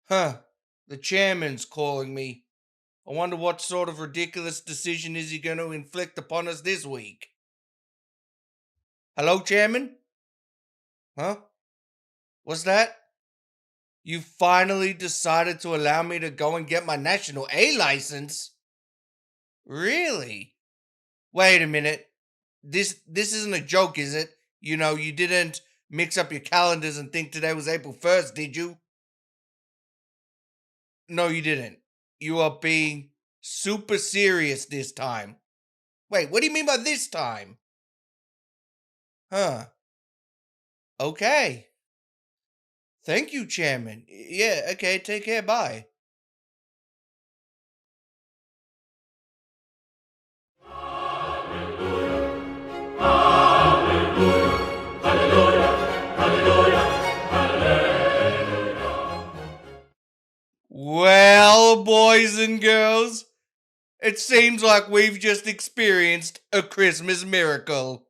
Huh. The chairman's calling me. I wonder what sort of ridiculous decision is he going to inflict upon us this week. Hello, chairman? Huh? What's that? You finally decided to allow me to go and get my National A license? Really? Wait a minute. This isn't a joke, is it? You didn't mix up your calendars and think today was April 1st, did you? No, you didn't. You are being super serious this time. Wait, what do you mean by this time? Huh. Okay. Thank you, Chairman. Yeah, okay, take care, bye. Well, boys and girls, it seems like we've just experienced a Christmas miracle.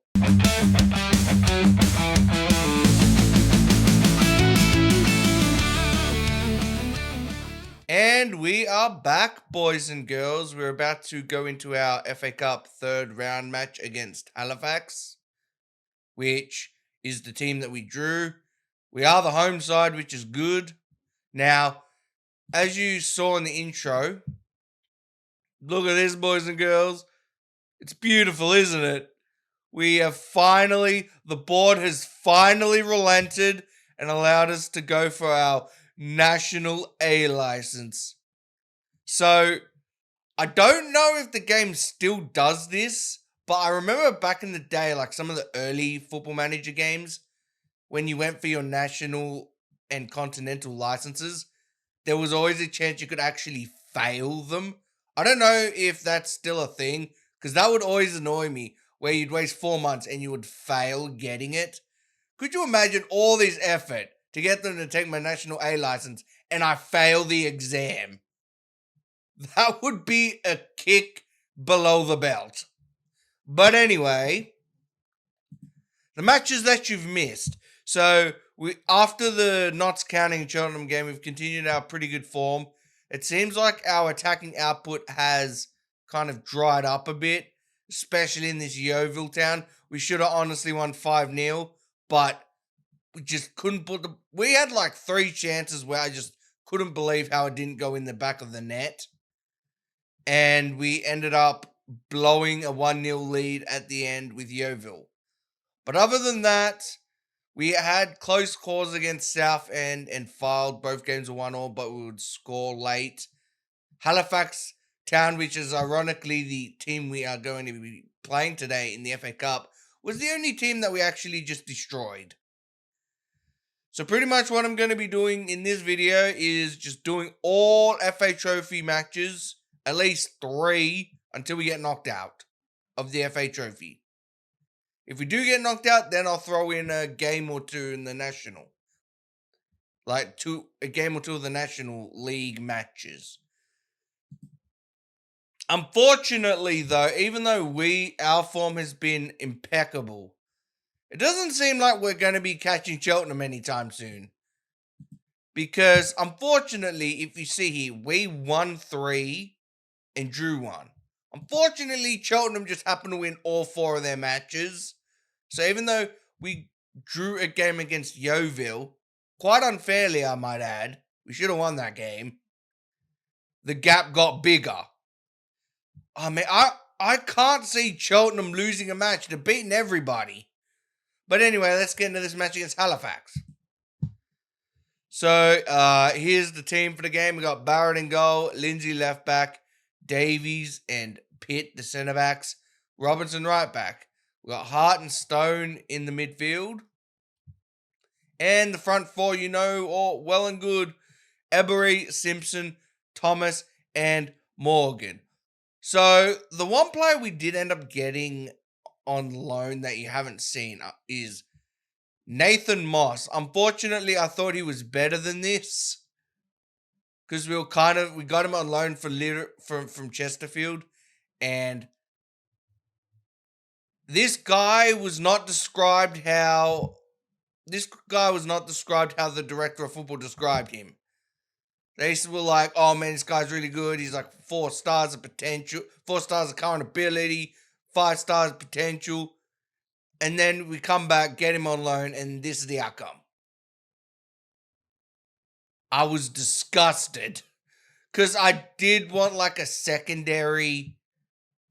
And we are back, boys and girls. We're about to go into our FA Cup third round match against Halifax, which is the team that we drew. We are the home side, which is good. Now, as you saw in the intro, look at this, boys and girls. It's beautiful, isn't it? The board has finally relented and allowed us to go for our National A license. So, I don't know if the game still does this, but I remember back in the day, like some of the early Football Manager games, when you went for your national and continental licenses, there was always a chance you could actually fail them. I don't know if that's still a thing, because that would always annoy me, where you'd waste 4 months and you would fail getting it. Could you imagine all this effort to get them to take my National A license and I fail the exam? That would be a kick below the belt. But anyway, the matches that you've missed. So after the Notts County and Cheltenham game, we've continued our pretty good form. It seems like our attacking output has kind of dried up a bit, especially in this Yeovil town. We should have honestly won 5-0, but we just couldn't we had like 3 chances where I just couldn't believe how it didn't go in the back of the net. And we ended up blowing a 1-0 lead at the end with Yeovil. But other than that, we had close calls against Southend and filed both games 1-1, but we would score late. Halifax Town, which is ironically the team we are going to be playing today in the FA Cup, was the only team that we actually just destroyed. So pretty much what I'm going to be doing in this video is just doing all FA Trophy matches, at least 3, until we get knocked out of the FA Trophy. If we do get knocked out, then I'll throw in a game or two in the National. Like a game or two of the National League matches. Unfortunately, though, even though our form has been impeccable, it doesn't seem like we're going to be catching Cheltenham anytime soon. Because, unfortunately, if you see here, we won 3 and drew 1. Unfortunately, Cheltenham just happened to win all 4 of their matches. So even though we drew a game against Yeovil, quite unfairly I might add, we should have won that game, the gap got bigger. I mean, I can't see Cheltenham losing a match. They're beating everybody. But anyway, let's get into this match against Halifax. So, here's the team for the game. We got Barrett in goal, Lindsay left back, Davies and Pitt, the centre backs, Robinson right back. We got Hart and Stone in the midfield. And the front 4, all well and good, Ebery, Simpson, Thomas, and Morgan. So, the one player we did end up getting on loan that you haven't seen is Nathan Moss. Unfortunately, I thought he was better than this, because we got him on loan from Chesterfield, and this guy was not described how the director of football described him. They were like, oh man, this guy's really good. He's like 4 stars of potential, 4 stars of current ability, 5 stars of potential. And then we come back, get him on loan, and this is the outcome. I was disgusted. Because I did want like a secondary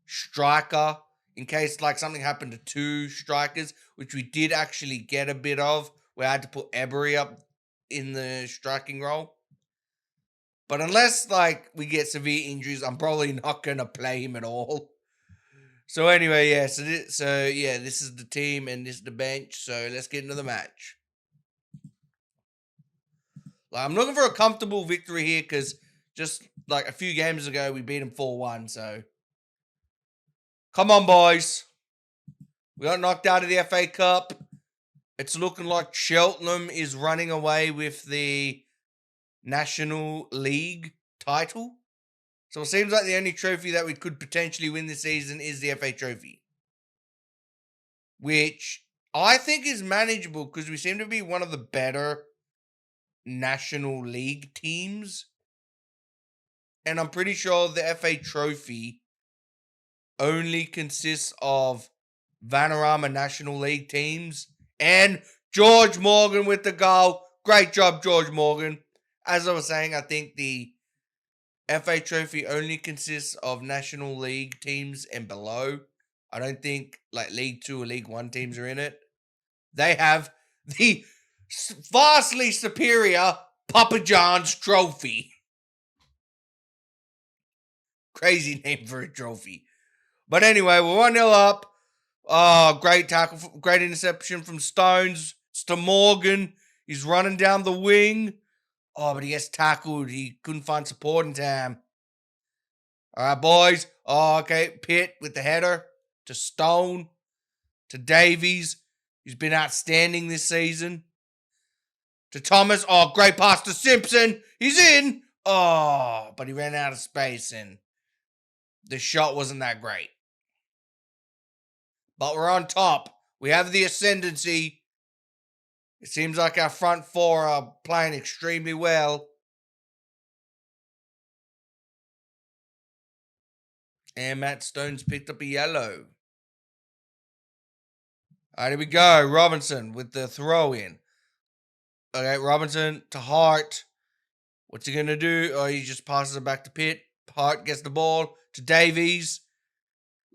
striker in case like something happened to 2 strikers, which we did actually get a bit of. We had to put Ebery up in the striking role. But unless like we get severe injuries, I'm probably not going to play him at all. So anyway, yeah, this is the team and this is the bench. So let's get into the match. Like, I'm looking for a comfortable victory here because just like a few games ago we beat them 4-1. So come on, boys. We got knocked out of the FA Cup. It's looking like Cheltenham is running away with the National League title. So it seems like the only trophy that we could potentially win this season is the FA Trophy. Which I think is manageable because we seem to be one of the better National League teams. And I'm pretty sure the FA Trophy only consists of Vanarama National League teams. And George Morgan with the goal. Great job, George Morgan. As I was saying, I think the FA Trophy only consists of National League teams and below. I don't think like League 2 or League 1 teams are in it. They have the vastly superior Papa John's Trophy. Crazy name for a trophy. But anyway, we're 1-0 up. Oh, great tackle, great interception from Stones. It's to Morgan. He's running down the wing. Oh, but he gets tackled. He couldn't find support in time. All right, boys. Oh, okay. Pitt with the header to Stone, to Davies, who's been outstanding this season. To Thomas. Oh, great pass to Simpson. He's in. Oh, but he ran out of space and the shot wasn't that great. But we're on top. We have the ascendancy. It seems like our front 4 are playing extremely well. And Matt Stone's picked up a yellow. All right, here we go. Robinson with the throw in. Okay, Robinson to Hart. What's he going to do? Oh, he just passes it back to Pitt. Hart gets the ball to Davies.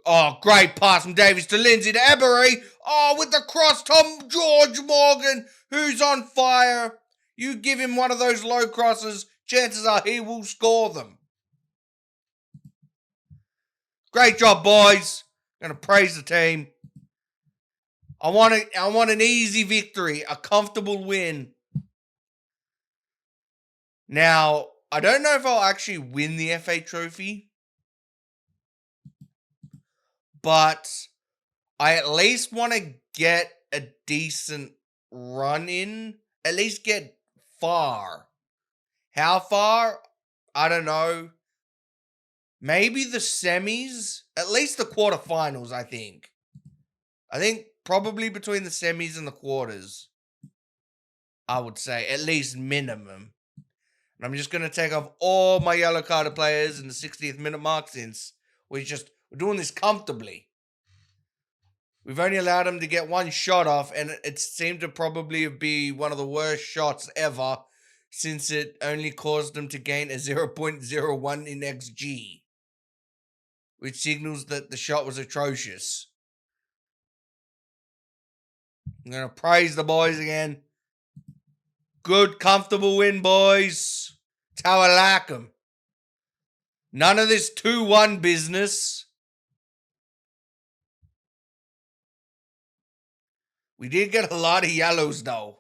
Oh, great pass from Davies to Lindsay to Ebery. Oh, with the cross, George Morgan, who's on fire. You give him one of those low crosses, chances are he will score them. Great job, boys. Gonna praise the team. I want an easy victory, a comfortable win. Now, I don't know if I'll actually win the FA Trophy, but I at least want to get a decent run in, at least get far. How far? I don't know. Maybe the semis, at least the quarterfinals, I think. I think probably between the semis and the quarters, I would say, at least minimum. And I'm just going to take off all my yellow carded players in the 60th minute mark since we're doing this comfortably. We've only allowed him to get one shot off, and it seemed to probably be one of the worst shots ever since it only caused him to gain a 0.01 in XG, which signals that the shot was atrocious. I'm going to praise the boys again. Good, comfortable win, boys. It's how I like them. None of this 2-1 business. We did get a lot of yellows, though.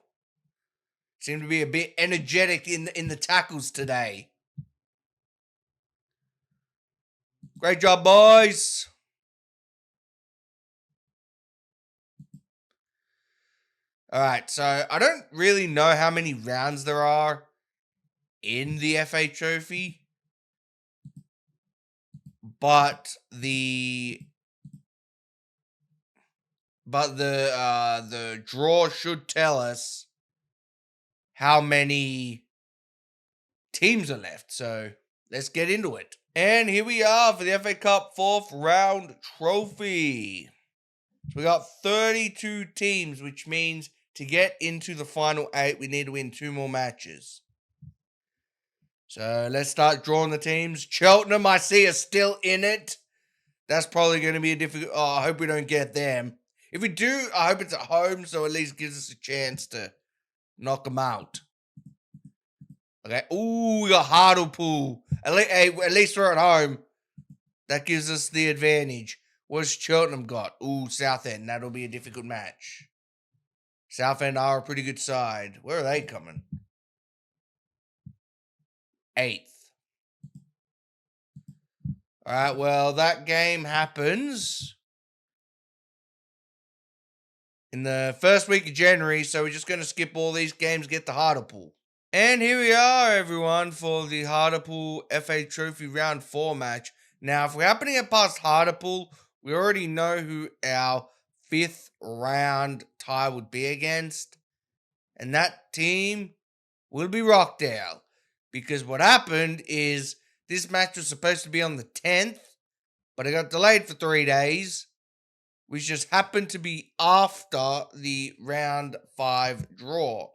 Seemed to be a bit energetic in the tackles today. Great job, boys. All right, so I don't really know how many rounds there are in the FA Trophy, but the draw should tell us how many teams are left. So let's get into it. And here we are for the FA Cup 4th round trophy. So we got 32 teams, which means to get into the final 8, we need to win 2 more matches. So let's start drawing the teams. Cheltenham, I see, are still in it. That's probably going to be a difficult... Oh, I hope we don't get them. If we do, I hope it's at home, so at least gives us a chance to knock them out. Okay. Ooh, we got Hartlepool. At least we're at home. That gives us the advantage. What's Cheltenham got? Ooh, Southend. That'll be a difficult match. Southend are a pretty good side. Where are they coming? 8th. Alright, well, that game happens in the first week of January, so we're just going to skip all these games, get to Hartlepool. And here we are, everyone, for the Hartlepool FA Trophy Round 4 match. Now, if we happen to get past Hartlepool, we already know who our 5th round tie would be against. And that team will be Rockdale. Because what happened is this match was supposed to be on the 10th, but it got delayed for 3 days, which just happened to be after the round 5 draw.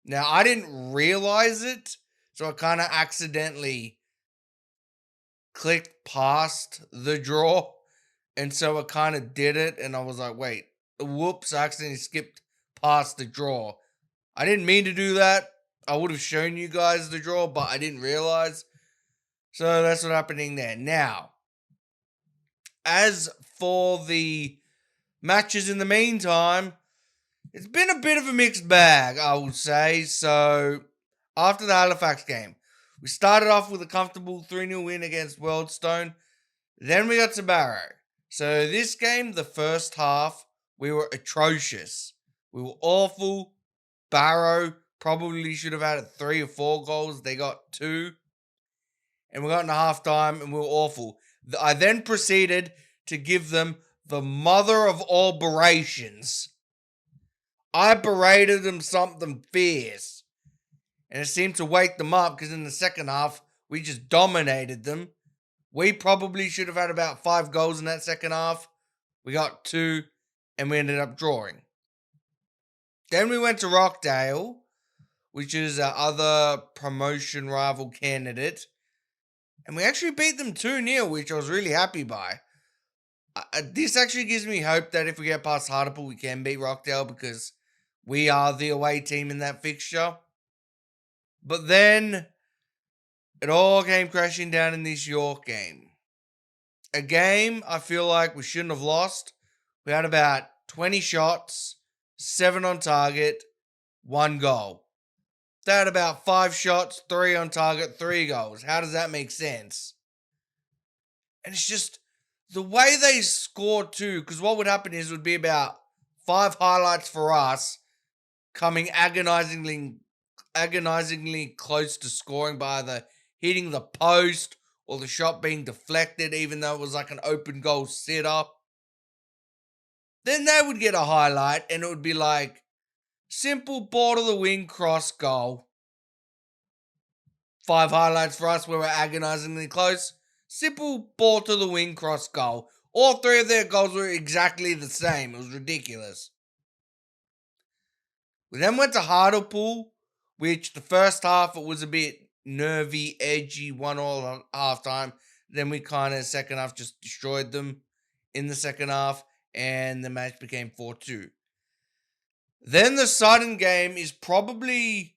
Now, I didn't realize it, so I kind of accidentally clicked past the draw, and so I kind of did it, and I was like, wait, whoops, I accidentally skipped past the draw. I didn't mean to do that. I would have shown you guys the draw, but I didn't realize. So that's what's happening there. Now, as for the matches in the meantime, it's been a bit of a mixed bag, I would say. So, after the Halifax game, we started off with a comfortable 3-0 win against Wealdstone. Then we got to Barrow. So, this game, the first half, we were atrocious. We were awful. Barrow probably should have had 3 or 4 goals. They got 2. And we got into halftime and we were awful. I then proceeded to give them the mother of all berations. I berated them something fierce. And it seemed to wake them up because in the second half, we just dominated them. We probably should have had about 5 goals in that second half. We got 2 and we ended up drawing. Then we went to Rockdale, which is our other promotion rival candidate. And we actually beat them 2-0, which I was really happy by. This actually gives me hope that if we get past Hartlepool, we can beat Rockdale because we are the away team in that fixture. But then it all came crashing down in this York game. A game I feel like we shouldn't have lost. We had about 20 shots, 7 on target, 1 goal. They had about 5 shots, 3 on target, 3 goals. How does that make sense? And it's just the way they scored too, because what would happen is it would be about 5 highlights for us coming agonizingly close to scoring by either hitting the post or the shot being deflected, even though it was like an open goal sitter. Then they would get a highlight and it would be like simple ball to the wing cross goal. 5 highlights for us where we're agonizingly close. Simple ball to the wing cross goal. All 3 of their goals were exactly the same. It was ridiculous. We then went to Hartlepool, which the first half it was a bit nervy, edgy, 1-1 half time. Then we kind of second half just destroyed them in the second half and the match became 4-2. Then the Sutton game is probably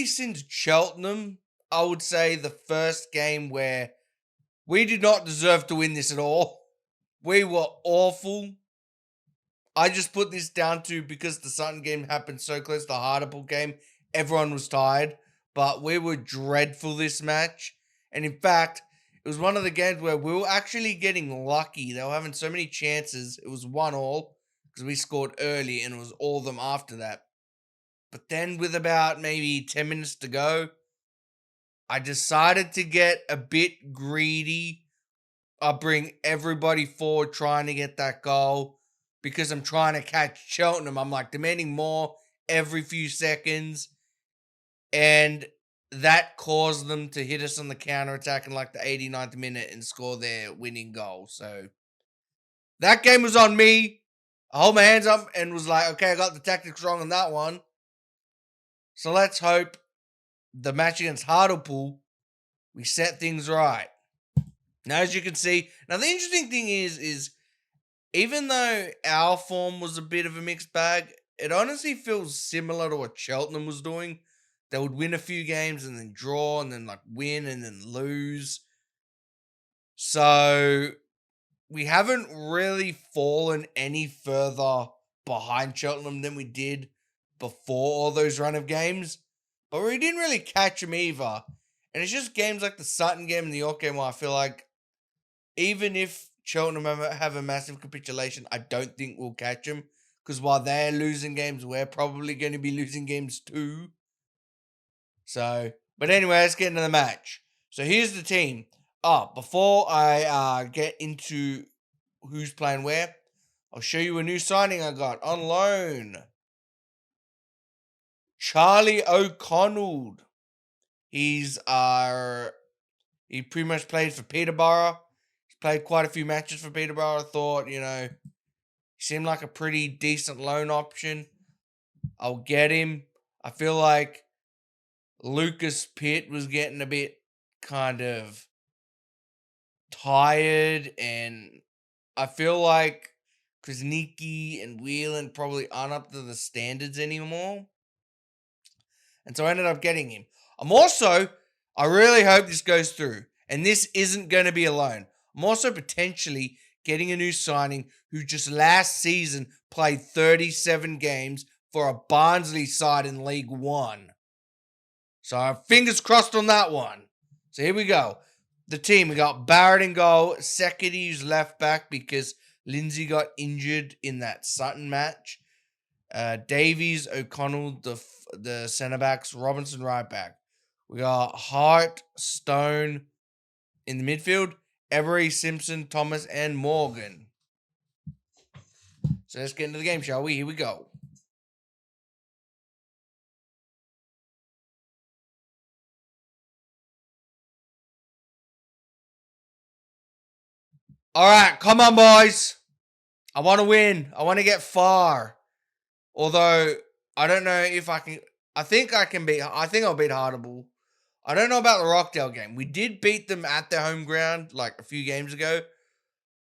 since Cheltenham, I would say the first game where we did not deserve to win this at all. We were awful. I just put this down to because the Sutton game happened so close to the Hartlepool game, everyone was tired. But we were dreadful this match. And in fact, it was one of the games where we were actually getting lucky. They were having so many chances. It was 1-1 because we scored early and it was all of them after that. But then with about maybe 10 minutes to go, I decided to get a bit greedy. I'll bring everybody forward trying to get that goal because I'm trying to catch Cheltenham. I'm like demanding more every few seconds. And that caused them to hit us on the counter attack in like the 89th minute and score their winning goal. So that game was on me. I hold my hands up and was like, okay, I got the tactics wrong on that one. So let's hope the match against Hartlepool, we set things right. Now, as you can see, now the interesting thing is even though our form was a bit of a mixed bag, it honestly feels similar to what Cheltenham was doing. They would win a few games and then draw and then like win and then lose. So we haven't really fallen any further behind Cheltenham than we did before all those run of games. But we didn't really catch them either. And it's just games like the Sutton game and the York game where I feel like even if Cheltenham have a massive capitulation, I don't think we'll catch them. Because while they're losing games, we're probably going to be losing games too. So, but anyway, let's get into the match. So here's the team. Before I get into who's playing where, I'll show you a new signing I got on loan. Charlie O'Connell. He pretty much played for Peterborough. He's played quite a few matches for Peterborough. I thought, he seemed like a pretty decent loan option. I'll get him. I feel like Lucas Pitt was getting a bit kind of tired, and I feel like Krasnicki and Whelan probably aren't up to the standards anymore. And so I ended up getting him. I really hope this goes through. And this isn't going to be a loan. I'm also potentially getting a new signing who just last season played 37 games for a Barnsley side in League One. So fingers crossed on that one. So here we go. The team, we got Barrett in goal. Secchity's left back because Lindsay got injured in that Sutton match. Davies, O'Connell, the centre backs. Robinson right back. We got Hart, Stone in the midfield. Every, Simpson, Thomas, and Morgan. So let's get into the game, shall we? Here we go. All right, come on, boys. I want to win. I want to get far. Although, I don't know if I can. I think I'll beat Hartlepool. I don't know about the Rockdale game. We did beat them at their home ground like a few games ago.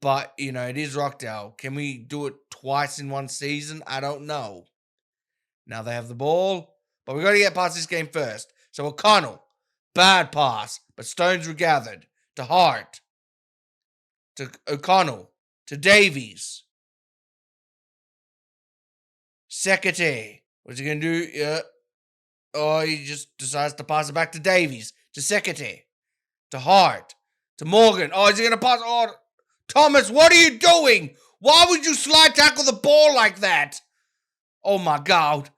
But, it is Rockdale. Can we do it twice in one season? I don't know. Now they have the ball. But we got to get past this game first. So O'Connell. Bad pass. But Stones regathered. To Hart. To O'Connell. To Davies. Secchity. What's he going to do? Oh, he just decides to pass it back to Davies. To Secchity. To Hart. To Morgan. Oh, is he going to pass? Oh, Thomas, what are you doing? Why would you slide tackle the ball like that? Oh, my God.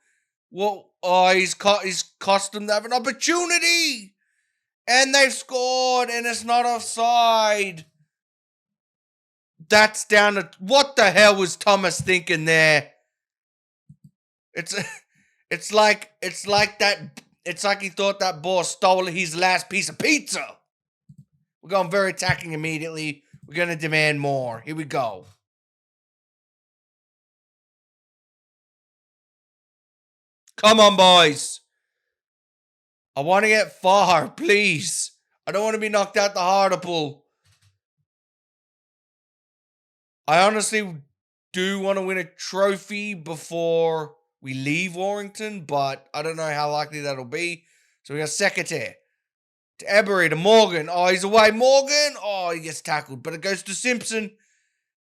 Well, he's cost them to have an opportunity. And they've scored, and it's not offside. That's down to... What the hell was Thomas thinking there? It's like that. It's like he thought that ball stole his last piece of pizza. We're going very attacking immediately. We're going to demand more. Here we go. Come on, boys. I want to get far, please. I don't want to be knocked out the Hartlepool. I honestly do want to win a trophy before we leave Warrington, but I don't know how likely that'll be. So we got Secchity. To Ebery, to Morgan. Oh, he's away. Morgan. Oh, he gets tackled. But it goes to Simpson,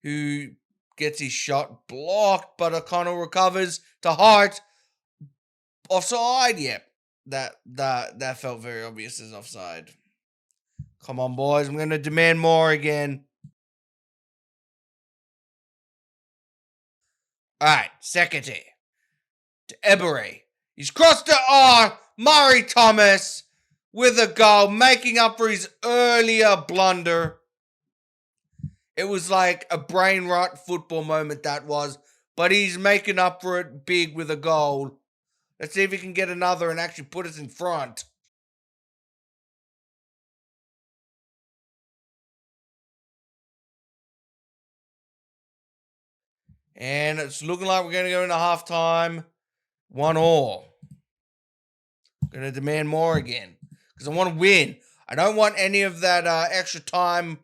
who gets his shot blocked, but O'Connell recovers. To Hart. Offside. Yep. That felt very obvious as offside. Come on, boys. I'm going to demand more again. All right. Secchity. To Ebery. He's crossed it. Murray Thomas with a goal, making up for his earlier blunder. It was like a brain rot football moment, that was. But he's making up for it big with a goal. Let's see if he can get another and actually put us in front. And it's looking like we're going to go into halftime 1-1. Going to demand more again. Because I want to win. I don't want any of that extra time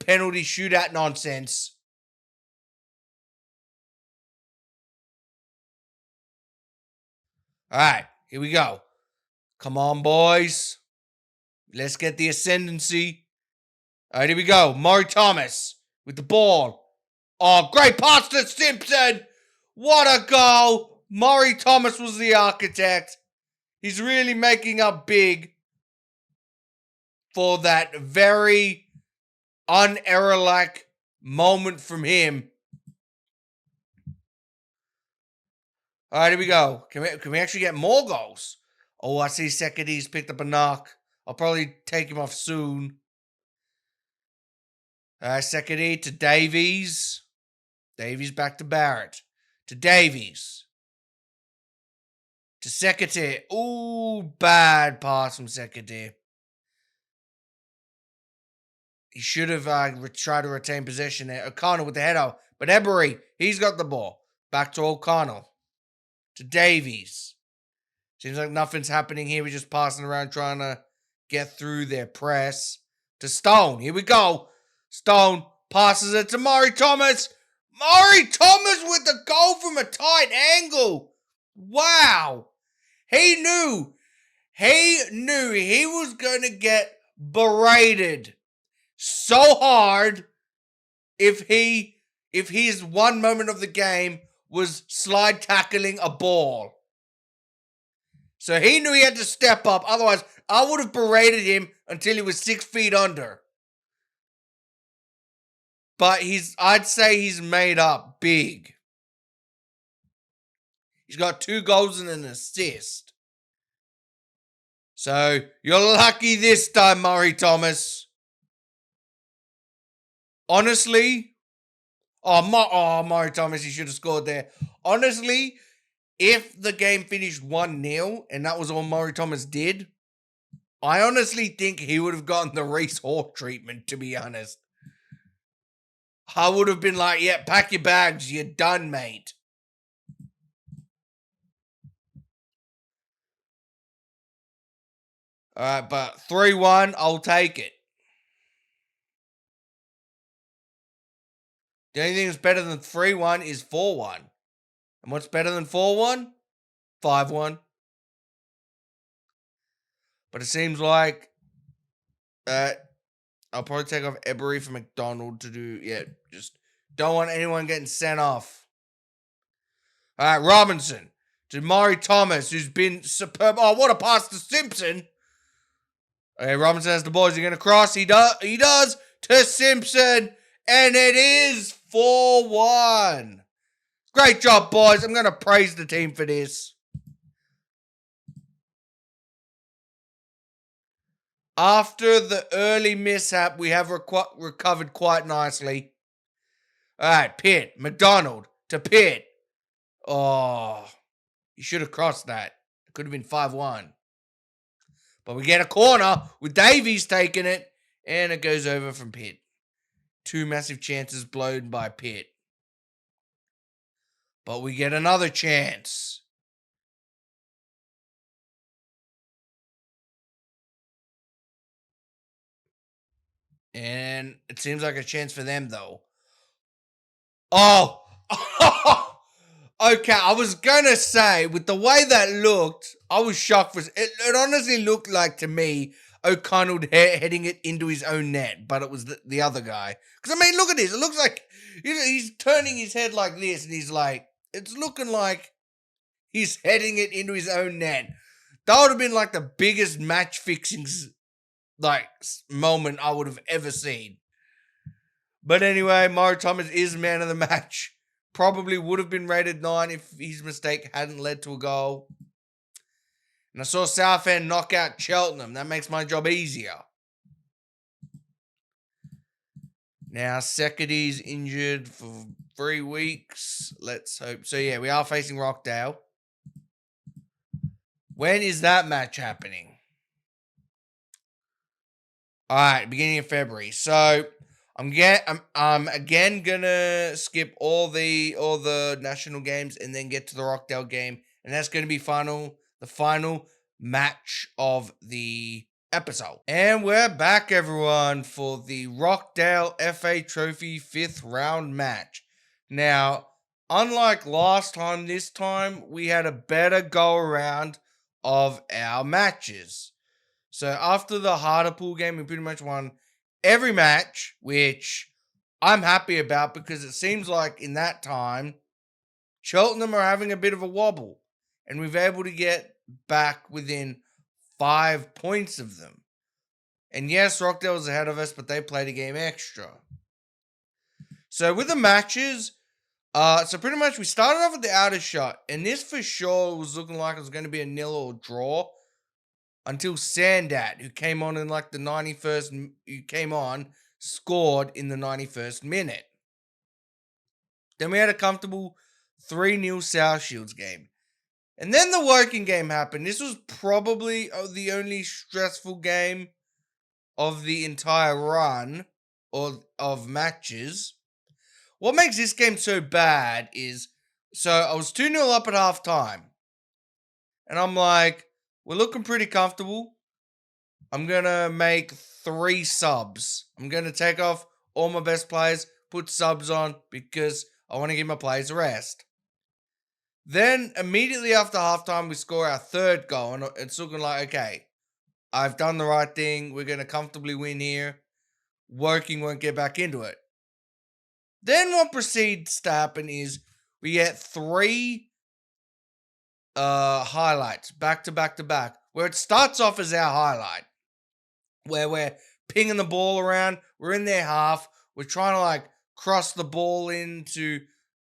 penalty shootout nonsense. All right, here we go. Come on, boys. Let's get the ascendancy. All right, here we go. Murray Thomas with the ball. Oh, great pass to Simpson. What a goal. Murray Thomas was the architect. He's really making up big for that very un-error-like moment from him. All right, here we go. Can we actually get more goals? Oh, I see Sekedi's picked up a knock. I'll probably take him off soon. Sekedi to Davies. Davies back to Barrett. To Davies. To Sekedi. Ooh, bad pass from Sekedi. He should have tried to retain possession there. O'Connell with the header. But Ebery, he's got the ball. Back to O'Connell. To Davies. Seems like nothing's happening here. We're just passing around trying to get through their press. To Stone. Here we go. Stone passes it to Murray Thomas. Murray Thomas with the goal from a tight angle. Wow. He knew he was going to get berated so hard if his one moment of the game was slide tackling a ball. So he knew he had to step up. Otherwise, I would have berated him until he was 6 feet under. But I'd say he's made up big. He's got 2 goals and an assist. So you're lucky this time, Murray Thomas. Honestly, Murray Thomas, he should have scored there. Honestly, if the game finished 1-0 and that was all Murray Thomas did, I honestly think he would have gotten the Reece Hall treatment, to be honest. I would have been like, yeah, pack your bags, you're done, mate. Alright, but 3-1, I'll take it. The only thing that's better than 3-1 is 4-1. And what's better than 4-1? 5-1. But it seems like I'll probably take off Ebery for McDonald to do, just don't want anyone getting sent off. All right, Robinson to Murray Thomas, who's been superb. Oh, what a pass to Simpson. Okay, Robinson has the ball. Is he going to cross? He does to Simpson, and it is 4-1. Great job, boys. I'm going to praise the team for this. After the early mishap, we have recovered quite nicely. All right, Pitt. McDonald to Pitt. Oh, he should have crossed that. It could have been 5-1. But we get a corner with Davies taking it, and it goes over from Pitt. 2 massive chances blown by Pitt. But we get another chance. And it seems like a chance for them, though. Oh! Okay, I was going to say, with the way that looked, I was shocked. It honestly looked like, to me, O'Connell heading it into his own net, but it was the other guy. Because, I mean, look at this. It looks like he's turning his head like this, and he's like, it's looking like he's heading it into his own net. That would have been like the biggest match fixing moment I would have ever seen. But anyway, Murray Thomas is man of the match. Probably would have been rated 9 if his mistake hadn't led to a goal. And I saw Southend knock out Cheltenham. That makes my job easier. Now, Sekedi's injured for 3 weeks. Let's hope. So, yeah, we are facing Rockdale. When is that match happening? All right, beginning of February. So, I'm again gonna skip all the national games and then get to the Rockdale game, and that's gonna be the final match of the episode. And we're back, everyone, for the Rockdale FA Trophy 5th round match. Now, unlike last time, this time we had a better go around of our matches. So after the harder pool game, we pretty much won every match, which I'm happy about because it seems like in that time, Cheltenham are having a bit of a wobble, and we've able to get back within 5 points of them. And yes, Rockdale was ahead of us, but they played a game extra. So with the matches, so pretty much we started off with the outer shot, and this for sure was looking like it was going to be a nil or draw. Until Sandat, who came on in like the 91st, scored in the 91st minute. Then we had a comfortable 3-0 South Shields game. And then the Woking game happened. This was probably the only stressful game of the entire run of matches. What makes this game so bad is, so I was 2-0 up at halftime. And I'm like, we're looking pretty comfortable. I'm going to make 3 subs. I'm going to take off all my best players, put subs on because I want to give my players a rest. Then immediately after halftime, we score our 3rd goal. And it's looking like, okay, I've done the right thing. We're going to comfortably win here. Woking won't get back into it. Then what proceeds to happen is we get 3 highlights back to back to back, where it starts off as our highlight, where we're pinging the ball around. We're in their half. We're trying to like cross the ball into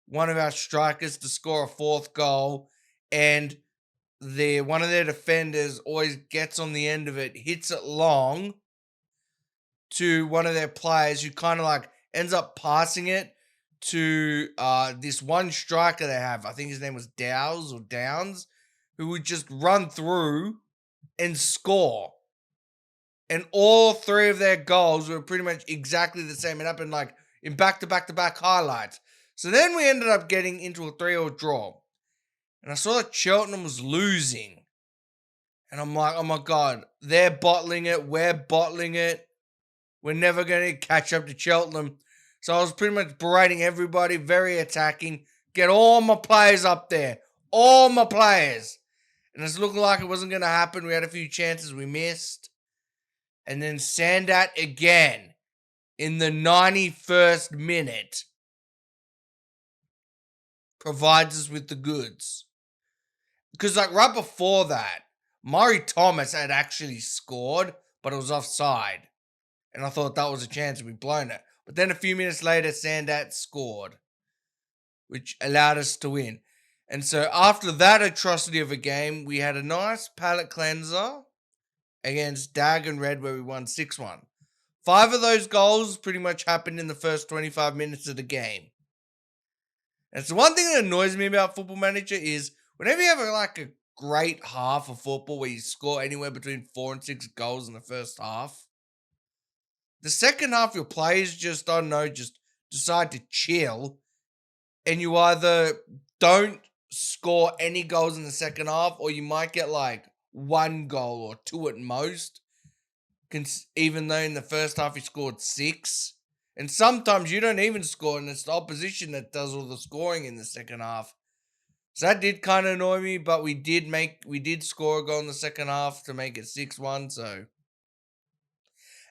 one of our strikers to score a 4th goal. And one of their defenders always gets on the end of it, hits it long to one of their players who kind of like ends up passing it to this one striker they have. I think his name was Downs, who would just run through and score. And all 3 of their goals were pretty much exactly the same. It happened like in back-to-back-to-back highlights. So then we ended up getting into a 3-3 draw. And I saw that Cheltenham was losing. And I'm like, oh my God, they're bottling it. We're bottling it. We're never going to catch up to Cheltenham. So I was pretty much berating everybody, very attacking. Get all my players up there. All my players. And it's looking like it wasn't going to happen. We had a few chances we missed. And then Sandat again in the 91st minute provides us with the goods. Because like right before that, Murray Thomas had actually scored, but it was offside. And I thought that was a chance we'd blown it. But then a few minutes later, Sandat scored, which allowed us to win. And so after that atrocity of a game, we had a nice palate cleanser against Dag and Red where we won 6-1. 5 of those goals pretty much happened in the first 25 minutes of the game. And so one thing that annoys me about Football Manager is whenever you have like a great half of football where you score anywhere between 4 and 6 goals in the first half, the second half your players just, I don't know, just decide to chill, and you either don't score any goals in the second half, or you might get like 1 goal or 2 at most, even though in the first half you scored 6. And sometimes you don't even score, and it's the opposition that does all the scoring in the second half. So that did kind of annoy me, but we did score a goal in the second half to make it 6-1, so.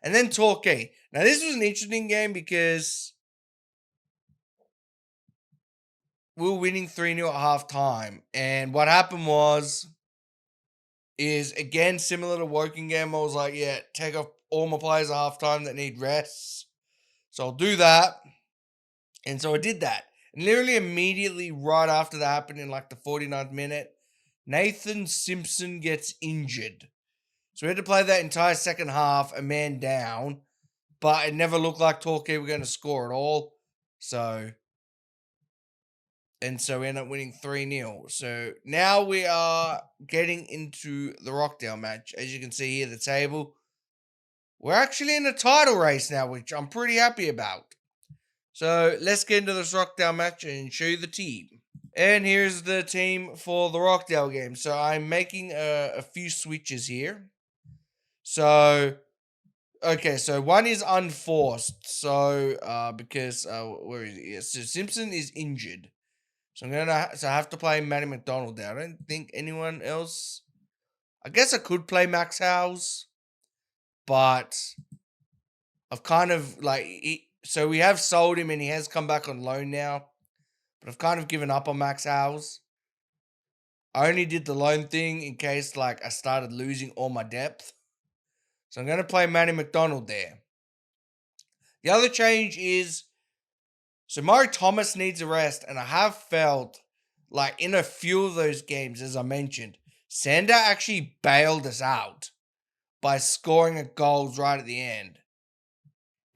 And then Torquay. Now this was an interesting game because we were winning 3-0 at half time. And what happened is again, similar to Woking game, I was like, yeah, take off all my players at half time that need rests. So I'll do that. And so I did that. And literally immediately right after that happened in like the 49th minute, Nathan Simpson gets injured. So we had to play that entire second half, a man down. But it never looked like Torquay were going to score at all. So we end up winning 3-0. So now we are getting into the Rockdale match. As you can see here, the table. we're actually in a title race now, which I'm pretty happy about. So let's get into this Rockdale match and show you the team. And here's the team for the Rockdale game. So I'm making a few switches here. So, okay, so one is unforced. So, because, where is he? Yeah, so Simpson is injured. So I have to play Matty McDonald there. I don't think anyone else. I guess I could play Max Howes, but I've kind of so we have sold him and he has come back on loan now, but I've kind of given up on Max Howes. I only did the loan thing in case I started losing all my depth. So I'm going to play Matty McDonald there. The other change is, so Murray Thomas needs a rest, and I have felt in a few of those games, as I mentioned, Sander actually bailed us out by scoring a goals right at the end.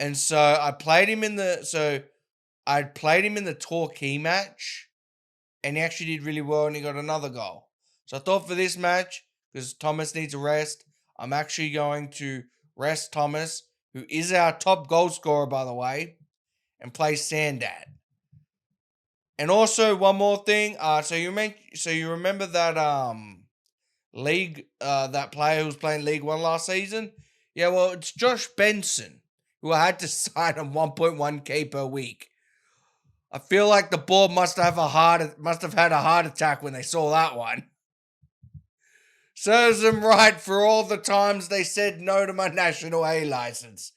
And so I played him in the Torquay match, and he actually did really well, and he got another goal. So I thought for this match, because Thomas needs a rest, I'm actually going to rest Thomas, who is our top goal scorer, by the way, and play Sandat. And also one more thing, so you remember that league that player who was playing League One last season? Yeah, well, it's Josh Benson, who I had to sign on 1.1k per week. I feel like the board must have had a heart attack when they saw that one. Serves them right for all the times they said no to my National A license.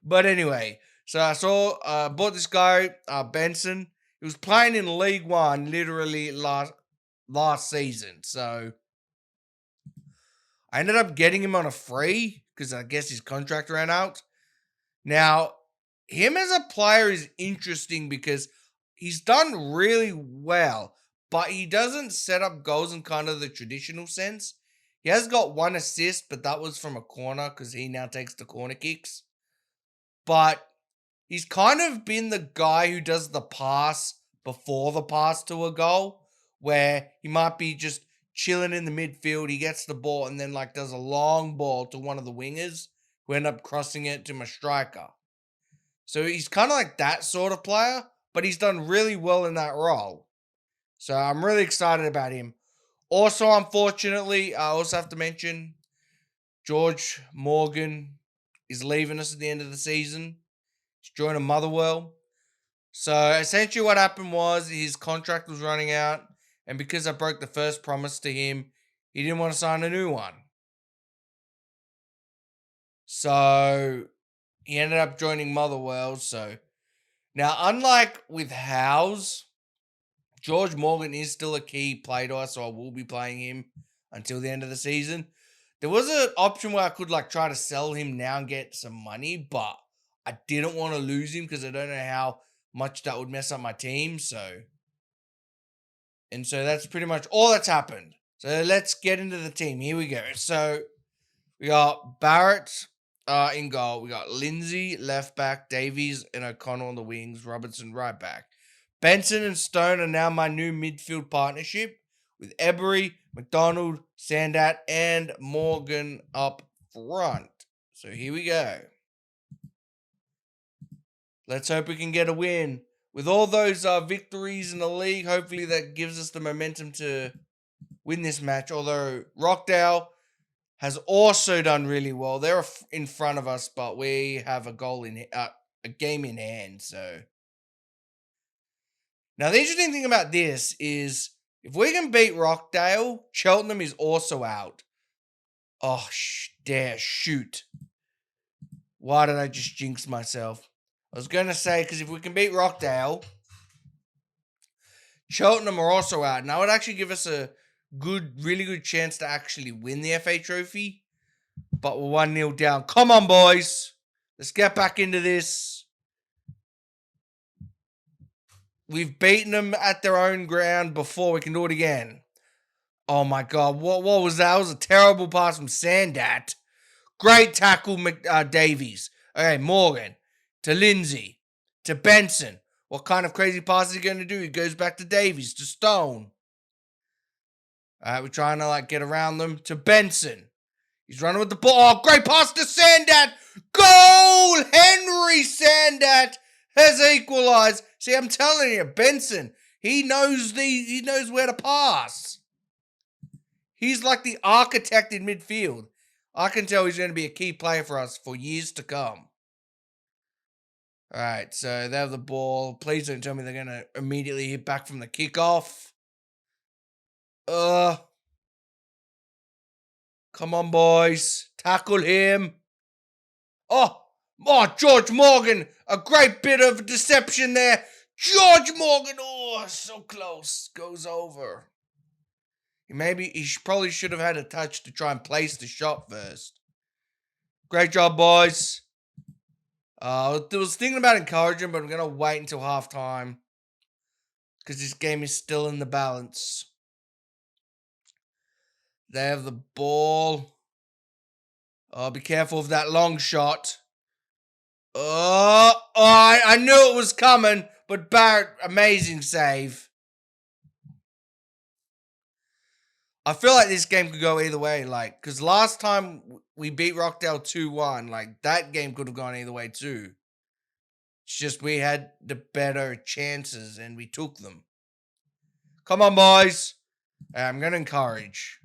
But anyway, so I bought this guy, Benson. He was playing in League One literally last season. So I ended up getting him on a free because I guess his contract ran out. Now, him as a player is interesting because he's done really well, but he doesn't set up goals in kind of the traditional sense. He has got one assist, but that was from a corner because he now takes the corner kicks. But he's kind of been the guy who does the pass before the pass to a goal, where he might be just chilling in the midfield. He gets the ball and then does a long ball to one of the wingers who end up crossing it to my striker. So he's kind of like that sort of player, but he's done really well in that role. So I'm really excited about him. Also, unfortunately, I also have to mention George Morgan is leaving us at the end of the season. He's joining Motherwell. So essentially what happened was his contract was running out, and because I broke the first promise to him, he didn't want to sign a new one. So he ended up joining Motherwell. So now, unlike with Howes, George Morgan is still a key player to us, so I will be playing him until the end of the season. There was an option where I could try to sell him now and get some money, but I didn't want to lose him because I don't know how much that would mess up my team. So that's pretty much all that's happened. So let's get into the team. Here we go. So we got Barrett in goal. We got Lindsay left back, Davies and O'Connell on the wings, Robertson right back. Benson and Stone are now my new midfield partnership with Ebery, McDonald, Sandat, and Morgan up front. So here we go. Let's hope we can get a win. With all those victories in the league, hopefully that gives us the momentum to win this match. Although Rockdale has also done really well. They're in front of us, but we have a game in hand. So now the interesting thing about this is if we can beat Rockdale, Cheltenham is also out. Oh, shoot. Why did I just jinx myself? I was going to say, because if we can beat Rockdale, Cheltenham are also out. And that would actually give us a really good chance to actually win the FA Trophy. But we're 1-0 down. Come on, boys. Let's get back into this. We've beaten them at their own ground before. We can do it again. Oh, my God. What was that? It was a terrible pass from Sandat. Great tackle, Davies. Okay, Morgan. To Lindsay. To Benson. What kind of crazy pass is he going to do? He goes back to Davies. To Stone. All right, we're trying to get around them. To Benson. He's running with the ball. Oh, great pass to Sandat. Goal! Henry Sandat has equalized. See, I'm telling you, Benson, he knows where to pass. He's like the architect in midfield. I can tell he's going to be a key player for us for years to come. All right, so they have the ball. Please don't tell me they're going to immediately hit back from the kickoff. Come on, boys. Tackle him. Oh, George Morgan. A great bit of deception there. George Morgan. Oh, so close. Goes over. He probably should have had a touch to try and place the shot first. Great job, boys. I was thinking about encouraging, but I'm going to wait until halftime. Because this game is still in the balance. They have the ball. Oh, be careful of that long shot. I knew it was coming, but Barrett, amazing save. I feel like this game could go either way, because last time we beat Rockdale 2-1, that game could have gone either way too. It's just we had the better chances and we took them. Come on, boys. I'm going to encourage.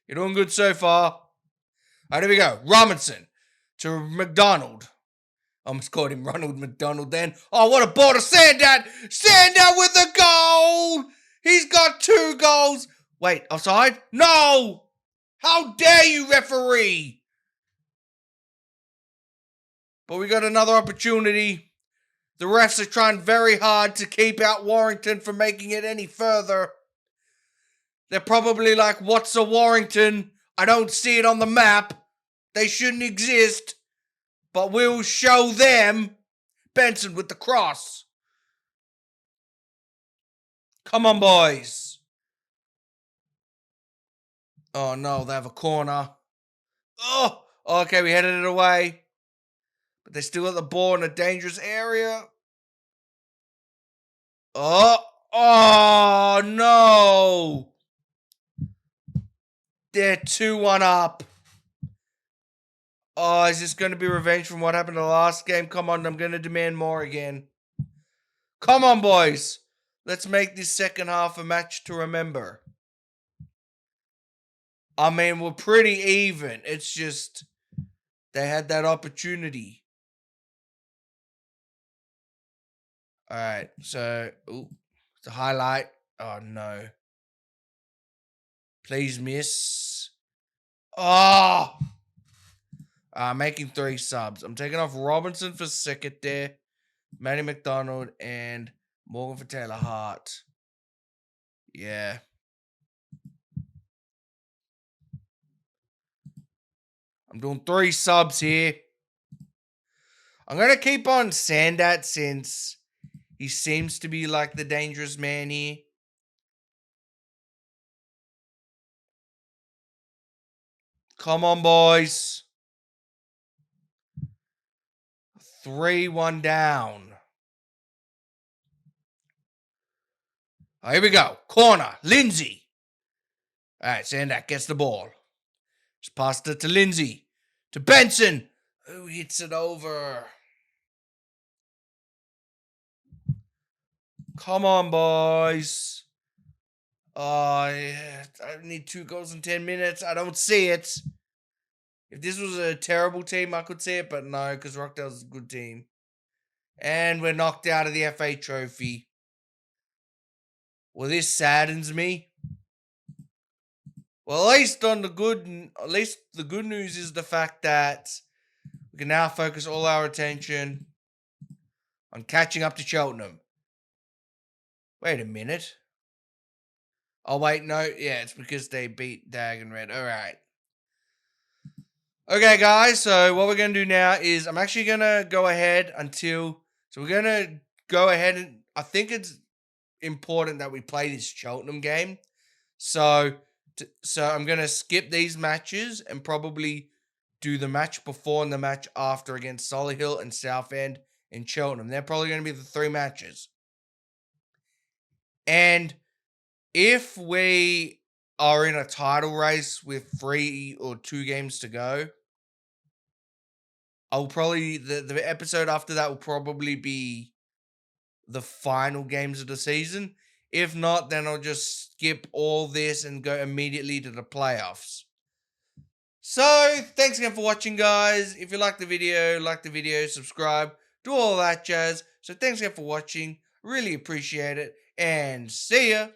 You're doing good so far. All right, here we go. Robinson to McDonald. I almost called him Ronald McDonald then. Oh, what a ball to Sandat. Sandat with the goal. He's got 2 goals. Wait, offside? No. How dare you, referee? But we got another opportunity. The refs are trying very hard to keep out Warrington from making it any further. They're probably like, what's a Warrington? I don't see it on the map. They shouldn't exist. But we'll show them. Benson with the cross. Come on, boys. Oh, no, they have a corner. Oh, okay, we headed it away. But they still got the ball in a dangerous area. Oh, no. They're 2-1 up. Oh, is this going to be revenge from what happened in the last game? Come on, I'm going to demand more again. Come on, boys. Let's make this second half a match to remember. I mean, we're pretty even. It's just they had that opportunity. All right, so it's a highlight. Oh, no. Please miss. Oh! Making 3 subs. I'm taking off Robinson for second there. Matty McDonald and Morgan for Taylor Hart. Yeah. I'm doing 3 subs here. I'm going to keep on Sandat since he seems to be like the dangerous man here. Come on, boys. 3-1 down. Oh, here we go. Corner. Lindsay. All right, Sandak gets the ball. Just passed it to Lindsay. To Benson. Who hits it over? Come on, boys. Oh, yeah. I need 2 goals in 10 minutes. I don't see it. If this was a terrible team, I could see it, but no, because Rockdale's a good team. And we're knocked out of the FA Trophy. Well, this saddens me. Well, at least the good news is the fact that we can now focus all our attention on catching up to Cheltenham. Wait a minute. Oh, wait, no. Yeah, it's because they beat Dag and Red. All right. Okay, guys. So what we're going to do now is I'm actually going to go ahead So we're going to go ahead and I think it's important that we play this Cheltenham game. So I'm going to skip these matches and probably do the match before and the match after against Solihull and Southend and Cheltenham. They're probably going to be the 3 matches. And if we are in a title race with 3 or 2 games to go, I'll probably the episode after that will probably be the final games of the season. If not, then I'll just skip all this and go immediately to the playoffs. So, thanks again for watching, guys. If you like the video, subscribe, do all that jazz. So, thanks again for watching. Really appreciate it. And see ya.